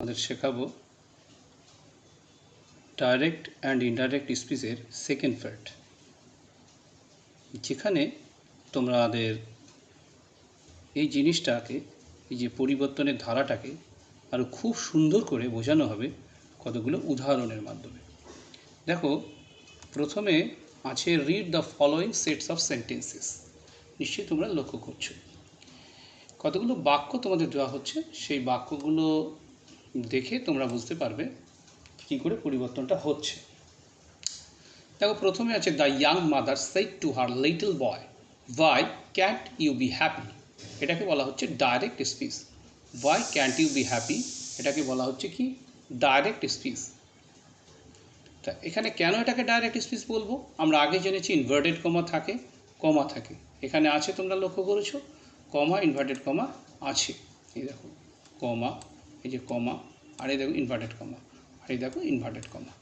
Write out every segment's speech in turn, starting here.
আমাদের শেখাবো direct and indirect স্পিচের সেকেন্ড পার্ট, যেখানে তোমাদের এই জিনিসটাকে, এই যে পরিবর্তনের ধারাটাকে আরও খুব সুন্দর করে বোঝানো হবে কতগুলো উদাহরণের মাধ্যমে। দেখো, প্রথমে আছে read the following sets of sentences. নিশ্চয়ই তোমরা লক্ষ্য করছো কতগুলো বাক্য তোমাদের দেওয়া হচ্ছে, সেই বাক্যগুলো দেখে তোমরা বুঝতে পারবে কী করে পরিবর্তনটা হচ্ছে। দেখো, প্রথমে আছে the young mother said to her little boy, why can't you be happy. এটাকে বলা হচ্ছে direct speech. Why can't you be happy, এটাকে বলা হচ্ছে কি ডাইরেক্ট স্পিচ। তা এখানে কেন এটাকে ডাইরেক্ট স্পিচ বলবো? আমরা আগে জেনেছি ইনভার্টেড কমা থাকে, কমা থাকে। এখানে আছে, তোমরা লক্ষ্য করেছো, কমা ইনভার্টেড কমা আছে। এই দেখো কমা, এই যে কমা, আর এই দেখো ইনভার্টেড কমা, আর এই দেখো ইনভার্টেড কমা।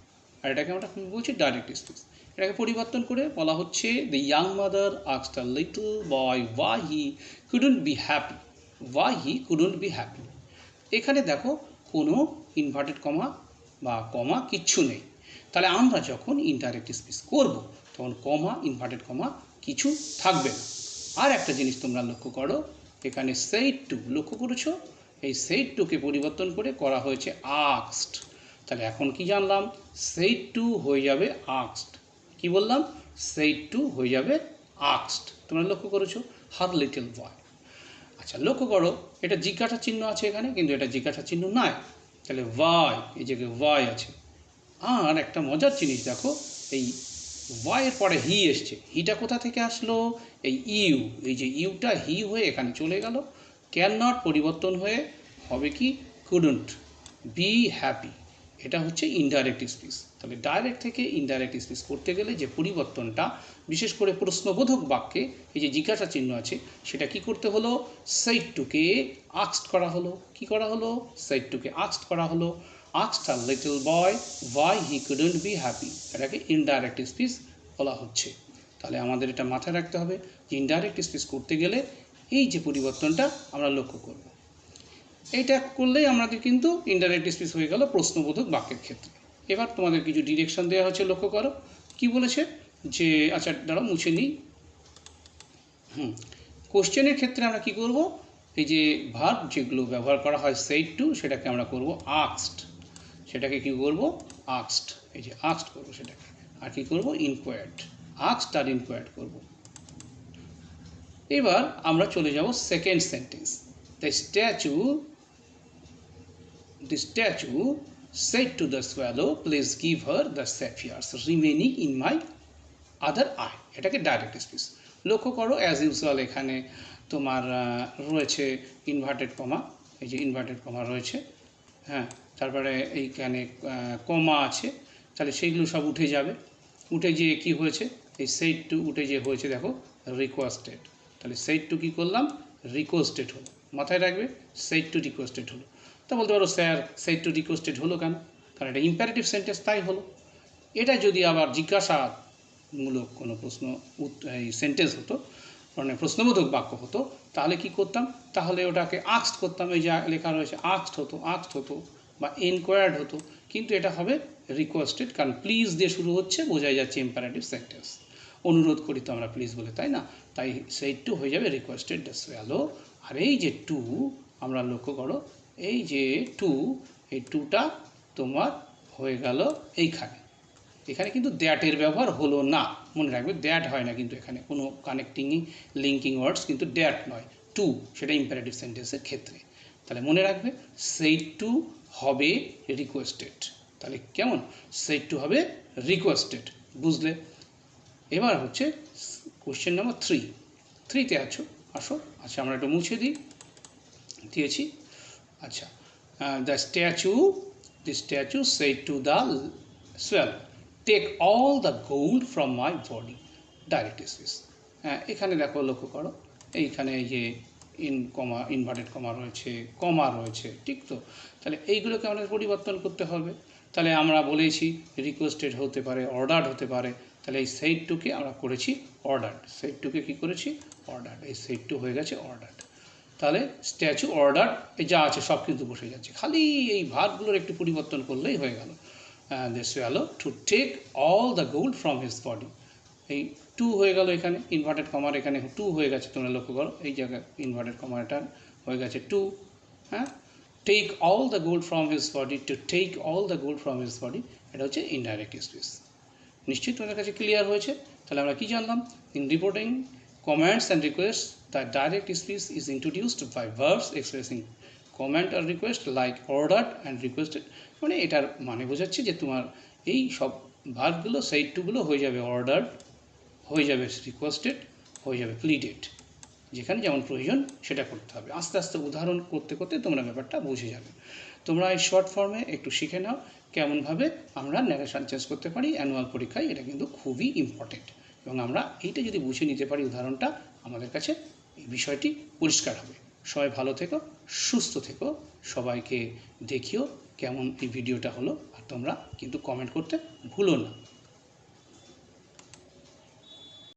আর এটাকে আমরা কী বলছি? Direct speech. এটাকে পরিবর্তন করে বলা হচ্ছে the young mother asked the little boy why he couldn't be happy, why he couldn't be happy. এখানে দেখো কোনো ইনভার্টেড কমা বা কমা কিচ্ছু নেই। তাহলে আমরা যখন ইনডাইরেক্ট স্পিচ করব তখন কমা ইনভার্টেড কমা কিছু থাকবে না। আর একটা জিনিস তোমরা লক্ষ্য করো, এখানে সেড টু, লক্ষ্য করেছো, এই সেড টুকে পরিবর্তন করে করা হয়েছে আস্কড। তাহলে এখন কি জানলাম? সেড টু হয়ে যাবে আস্কড। কি বললাম? সেড টু হয়ে যাবে আস্কড। তোমরা লক্ষ্য করেছো, হার লিটল বয়। আচ্ছা, লক্ষ্য করো, এটা জিজ্ঞাসা চিহ্ন আছে এখানে, কিন্তু এটা জিজ্ঞাসা চিহ্ন নয়। তাহলে ওয়াই, এই জায়গায় ওয়াই আছে। আর একটা মজার জিনিস দেখো, এই ওয়াইয়ের পরে হি এসছে। হিটা কোথা থেকে আসলো? এই ইউ, এই যে ইউটা হি হয়ে এখানে চলে গেল। ক্যান নট পরিবর্তন হয়ে হবে কি কুডন্ট বি হ্যাপি। এটা হচ্ছে ইনডাইরেক্ট স্পিচ। তাহলে ডাইরেক্ট থেকে ইনডাইরেক্ট স্পিচ করতে গেলে যে পরিবর্তনটা, বিশেষ করে প্রশ্নবোধক বাক্যে এই যে জিজ্ঞাসা চিহ্ন আছে, সেটা কি করতে হলো? সেড টুকে আস্কড করা হলো। কি করা হলো? সেড টুকে আস্কড করা হলো। Asked a little boy why he couldn't B happy. এটাকে ইনডাইরেক্ট স্পিচ বলা হচ্ছে। তাহলে আমাদের এটা মাথায় রাখতে হবে যে ইনডাইরেক্ট স্পিচ করতে গেলে এই যে পরিবর্তনটা আমরা লক্ষ্য করব। এইটা করলেই আমাদের কিন্তু ইনডাইরেক্ট স্পিচ হয়ে গেল প্রশ্নবোধক বাক্যের ক্ষেত্রে। এবার তোমাদের কিছু ডিরেকশন দেওয়া হচ্ছে, লক্ষ্য করো কি বলেছে। যে আচ্ছা দাঁড়াও, মুছে নিই। কোশ্চেনের ক্ষেত্রে আমরা কি করব? এই যে ভার্ব যেগুলো ব্যবহার করা হয় সেড টু, সেটাকে আমরা করব আস্কড। সেটাকে কি করব? আস্কড। এই যে আস্কড করবো সেটাকে। আর কি করব? ইনকোয়ার্ড। আস্কড আর ইনকোয়ার্ড করব। এবার আমরা চলে যাব second sentence. The statue said to the swallow, please give her the sapphires remaining in my other eye. এটাকে ডাইরেক্ট স্পিচ। লক্ষ্য করো, অ্যাজ ইউজুয়াল এখানে তোমার রয়েছে ইনভার্টেড কমা, এই যে ইনভার্টেড কমা রয়েছে, হ্যাঁ, তারপরে এইখানে কমা আছে। তাহলে সেইগুলো সব উঠে যাবে। উঠে গিয়ে কী হয়েছে? এই সেড টু উঠে যে হয়েছে দেখো রিকোয়েস্টেড। তাহলে সেড টু কী করলাম? রিকোয়েস্টেড হলো। মাথায় রাখবে, সেড টু রিকোয়েস্টেড হলো। তা বলতে পারো স্যার সেড টু রিকোয়েস্টেড হলো কেন? কারণ এটা ইম্পারেটিভ সেন্টেন্স, তাই হলো। এটা যদি আবার জিজ্ঞাসামূলক কোনো প্রশ্ন এই সেন্টেন্স হতো, মানে প্রশ্নবোধক বাক্য হতো, তাহলে কি করতাম? তাহলে ওটাকে আস্কড করতাম। এই যা লেখা রয়েছে আস্কড হতো বা এনকোয়ার্ড হতো। কিন্তু এটা হবে রিকোয়েস্টেড, কারণ প্লিজ দিয়ে শুরু হচ্ছে, বোঝাই যাচ্ছে ইম্পারেটিভ সেন্টেন্স। অনুরোধ করি তো আমরা প্লিজ বলে, তাই না? তাই সেই টু হয়ে যাবে রিকোয়েস্টেড দ্য সোয়ালো। আর এই যে টু, আমরা লক্ষ্য করো, এই যে টু, এই টুটা তোমার হয়ে গেল এইখানে। এখানে কিন্তু দ্যাটের ব্যবহার হলো না, মনে রাখবে। দ্যাট হয় না কিন্তু এখানে, কোনো কানেক্টিং লিঙ্কিং ওয়ার্ডস কিন্তু দ্যাট নয়, টু, সেটা ইম্পারেটিভ সেন্টেন্সের ক্ষেত্রে। তাহলে মনে রাখবে সেই টু হবে রিকোয়েস্টেড। তাহলে কেমন? সেই টু হবে রিকোয়েস্টেড, বুঝলে? এবার হচ্ছে কোশ্চেন নাম্বার 3তে আসো। আচ্ছা, আমরা একটু মুছে দিয়েছি। আচ্ছা, the statue said to the swallow, take all the gold from my body. Direct speech. এখানে দেখো, লক্ষ্য করো, এইখানে এই যে ইনভার্টেড কমা রয়েছে, কমা রয়েছে, ঠিক তো? তাহলে এইগুলোকে আমাদের পরিবর্তন করতে হবে। তাহলে আমরা বলেছি রিকোয়েস্টেড হতে পারে, অর্ডার্ড হতে পারে। তাহলে এই সেড টুকে আমরা করেছি অর্ডার্ড। সেড টুকে কী করেছি? অর্ডার্ড। এই সেড টু হয়ে গেছে অর্ডার্ড। তাহলে স্ট্যাচু অর্ডার যা আছে সব কিন্তু বসে যাচ্ছে, খালি এই ভার্বগুলোর একটু পরিবর্তন করলেই হয়ে গেল। They swallow to take all the gold from his body, এই টু হয়ে গেল, এখানে ইনভার্টেড কমার এখানে টু হয়ে গেছে, তোমরা লক্ষ্য করো এই জায়গায় ইনভার্টেড কমারটা হয়ে গেছে টু। হ্যাঁ, take all the gold from his body, to take all the gold from his body, এটা হচ্ছে ইনডাইরেক্ট স্পিচ। নিশ্চয়ই তোমাদের কাছে ক্লিয়ার হয়েছে। তাহলে আমরা কি জানলাম? In reporting comments and requests, the direct speech is introduced by verbs expressing comment or request like ordered and requested, মানে এটার মানে বোঝাচ্ছে যে তোমার এই সব ভার্বগুলো সেই টুগুলো হয়ে যাবে অর্ডার্ড, হয়ে যাবে রিকোয়েস্টেড, হয়ে যাবে প্লিডেড, যেখানে যেমন প্রয়োজন সেটা করতে হবে। আস্তে আস্তে উদাহরণ করতে করতে তোমরা ব্যাপারটা বুঝে যাবে। তোমরা এই শর্ট ফর্মে একটু শিখে নাও কেমনভাবে আমরা ন্যারেশন চেঞ্জ করতে পারি অ্যানুয়াল পরীক্ষায়, এটা কিন্তু খুবই ইম্পর্টেন্ট। এবং আমরা এইটা যদি বুঝে নিতে পারি উদাহরণটা, আমাদের কাছে এই বিষয়টি পরিষ্কার হবে। সবাই ভালো থেকো, সুস্থ থেকো, সবাইকে দেখিও কেমন এই ভিডিওটা হলো, আর তোমরা কিন্তু কমেন্ট করতে ভুলো না।